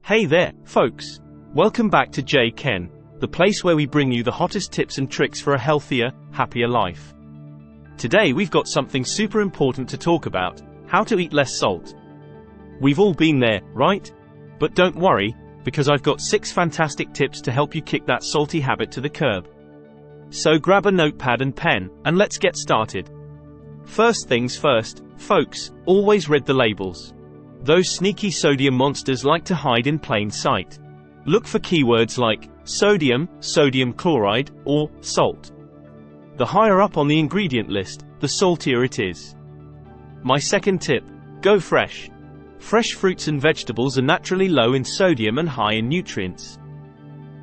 Hey there, folks. Welcome back to JeaKen, the place where we bring you the hottest tips and tricks for a healthier, happier life. Today we've got something super important to talk about: how to eat less salt. We've all been there, right? But don't worry, because I've got 6 fantastic tips to help you kick that salty habit to the curb. So grab a notepad and pen, and let's get started. First things first, folks, always read the labels. Those sneaky sodium monsters like to hide in plain sight. Look for keywords like sodium, sodium chloride, or salt. The higher up on the ingredient list, the saltier it is. My second tip: go fresh. Fresh fruits and vegetables are naturally low in sodium and high in nutrients.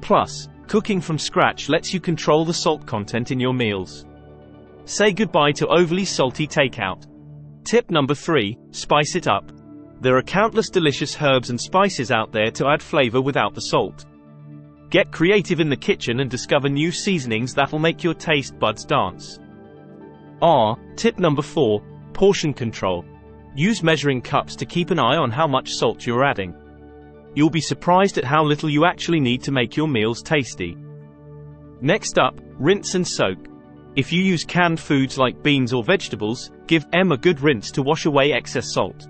Plus, cooking from scratch lets you control the salt content in your meals. Say goodbye to overly salty takeout. Tip number 3: spice it up. There are countless delicious herbs and spices out there to add flavor without the salt. Get creative in the kitchen and discover new seasonings that'll make your taste buds dance. Tip number 4: portion control. Use measuring cups to keep an eye on how much salt you're adding. You'll be surprised at how little you actually need to make your meals tasty. Next up, rinse and soak. If you use canned foods like beans or vegetables, give them a good rinse to wash away excess salt.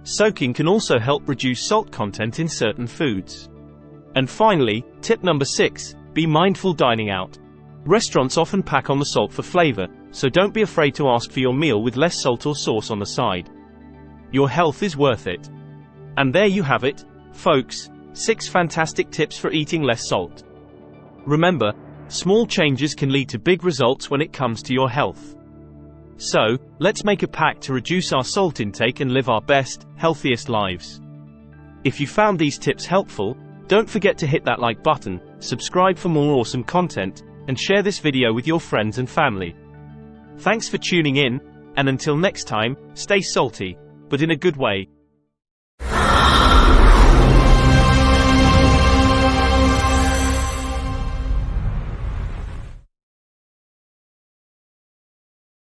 Soaking can also help reduce salt content in certain foods. And finally, tip number 6: be mindful dining out. Restaurants often pack on the salt for flavor, so don't be afraid to ask for your meal with less salt or sauce on the side. Your health is worth it. And there you have it, folks, 6 fantastic tips for eating less salt. Remember, small changes can lead to big results when it comes to your health. So, let's make a pact to reduce our salt intake and live our best, healthiest lives. If you found these tips helpful, don't forget to hit that like button, subscribe for more awesome content, and share this video with your friends and family. Thanks for tuning in, and until next time, stay salty, but in a good way.